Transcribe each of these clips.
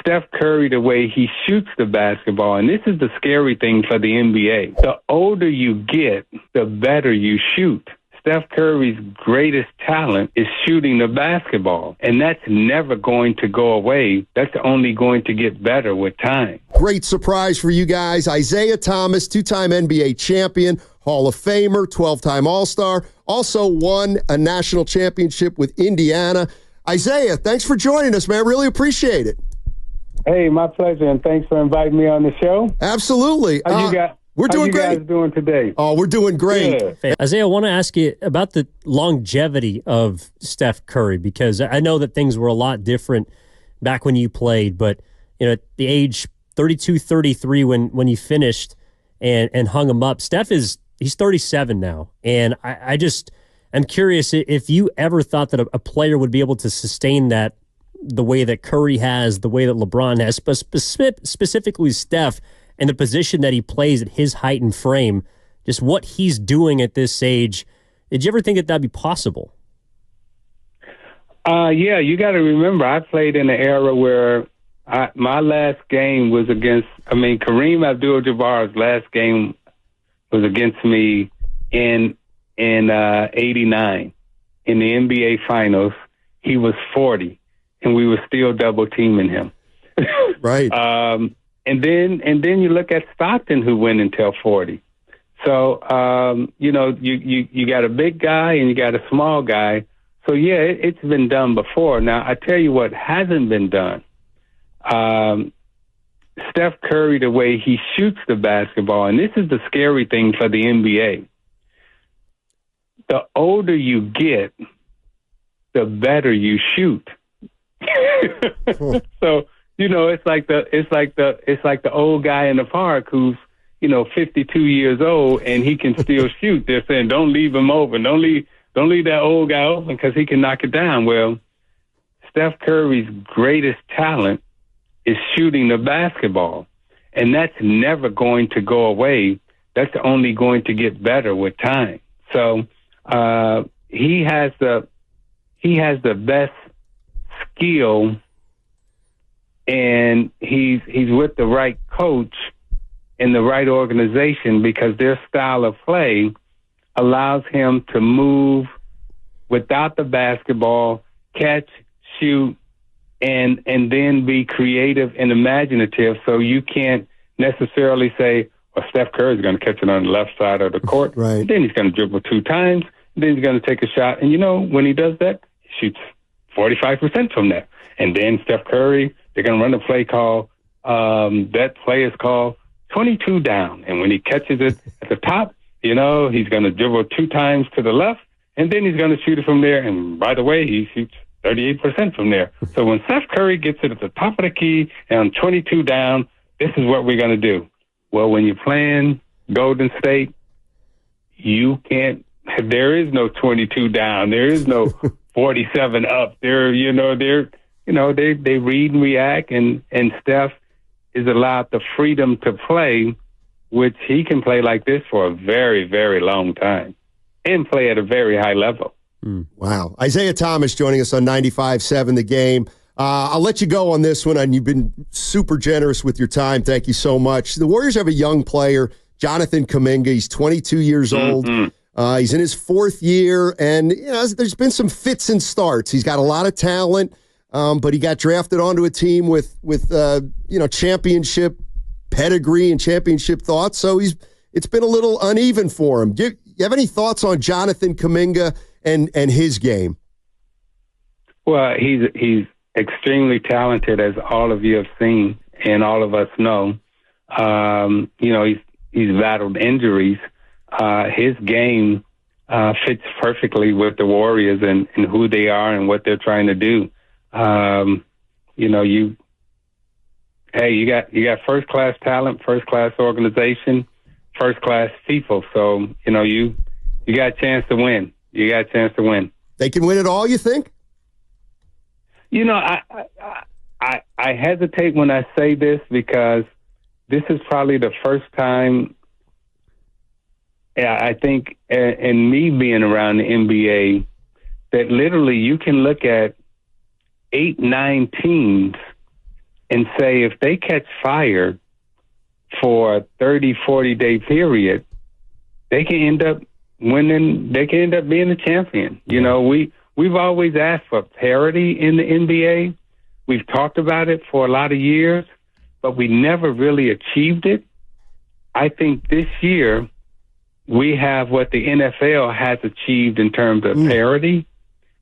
Steph Curry, the way he shoots the basketball, and this is the scary thing for the NBA. The older you get, the better you shoot. Steph Curry's greatest talent is shooting the basketball, and that's never going to go away. That's only going to get better with time. Great surprise for you guys. Isiah Thomas, two-time NBA champion, Hall of Famer, 12-time All-Star, also won a national championship with Indiana. Isiah, thanks for joining us, man. Really appreciate it. Hey, my pleasure, and thanks for inviting me on the show. Absolutely. We're doing great. How you guys doing today? Oh, we're doing great. Hey, Isiah, I want to ask you about the longevity of Steph Curry, because I know that things were a lot different back when you played, but at the age 32, 33 when you finished and hung him up, he's 37 now, and I'm curious if you ever thought that a player would be able to sustain that the way that Curry has, the way that LeBron has, specifically Steph, and the position that he plays at his height and frame, just what he's doing at this age. Did you ever think that that'd be possible? Yeah, you got to remember, I played in an era where my last game was against, Kareem Abdul-Jabbar's last game was against me in 89 in the NBA Finals. He was 40, and we were still double teaming him. Right. And then you look at Stockton, who went until 40. So you got a big guy and you got a small guy. So yeah, it's been done before. Now I tell you what hasn't been done. Steph Curry, the way he shoots the basketball, and this is the scary thing for the NBA. The older you get, the better you shoot. So, it's like the old guy in the park who's, 52 years old and he can still shoot. They're saying, don't leave him open. Don't leave that old guy open because he can knock it down. Well, Steph Curry's greatest talent is shooting the basketball, and that's never going to go away. That's only going to get better with time. So he has the best skill, and he's with the right coach in the right organization, because their style of play allows him to move without the basketball, catch, shoot, and then be creative and imaginative. So you can't necessarily say, well, Steph Curry is going to catch it on the left side of the court. Right. Then he's going to dribble 2 times. Then he's going to take a shot. And, when he does that, he shoots 45% from there. And then Steph Curry, they're going to run a play call. That play is called 22 down. And when he catches it at the top, he's going to dribble 2 times to the left, and then he's going to shoot it from there. And by the way, he shoots 38% from there. So when Steph Curry gets it at the top of the key and on 22 down, this is what we're going to do. Well, when you're playing Golden State, there is no 22 down. There is no 47 up. They read and react, and Steph is allowed the freedom to play, which he can play like this for a very, very long time and play at a very high level. Wow. Isiah Thomas joining us on 95.7 The Game. I'll let you go on this one, and you've been super generous with your time. Thank you so much. The Warriors have a young player, Jonathan Kuminga. He's 22 years old. He's in his 4th year, and there's been some fits and starts. He's got a lot of talent, but he got drafted onto a team with championship pedigree and championship thoughts. So it's been a little uneven for him. Do you have any thoughts on Jonathan Kuminga and his game? Well, he's extremely talented, as all of you have seen and all of us know. He's battled injuries. His game fits perfectly with the Warriors and who they are and what they're trying to do. You got first class talent, first class organization, first class people. So you got a chance to win. You got a chance to win. They can win it all, you think? I hesitate when I say this, because this is probably the first time, I think, in me being around the NBA, that literally you can look at 8, 9 teams and say if they catch fire for a 30, 40-day period, they can end up winning. They can end up being a champion. You know, we've always asked for parity in the NBA. We've talked about it for a lot of years, but we never really achieved it. I think this year we have what the NFL has achieved in terms of parity.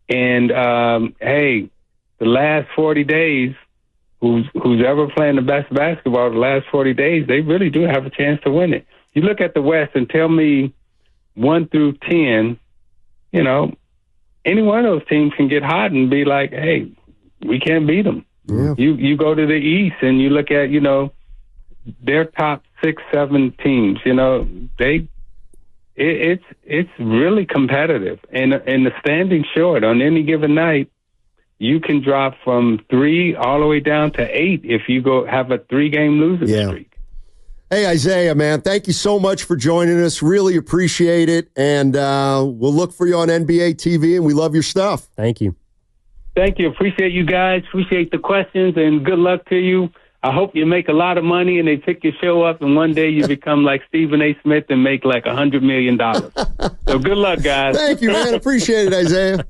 And, hey, the last 40 days, who's ever playing the best basketball the last 40 days, they really do have a chance to win it. You look at the West and tell me 1 through 10, you know, any one of those teams can get hot and be like, hey, we can't beat them. Yeah. You go to the East and you look at, you know, their top 6, 7 teams, you know, it's really competitive. And the standing short on any given night, you can drop from 3 all the way down to 8 if you go have a 3-game losing streak. Hey, Isiah, man, thank you so much for joining us. Really appreciate it. And we'll look for you on NBA TV, and we love your stuff. Thank you. Thank you. Appreciate you guys. Appreciate the questions, and good luck to you. I hope you make a lot of money and they pick your show up, and one day you become like Stephen A. Smith and make like $100 million. So good luck, guys. Thank you, man. Appreciate it, Isiah.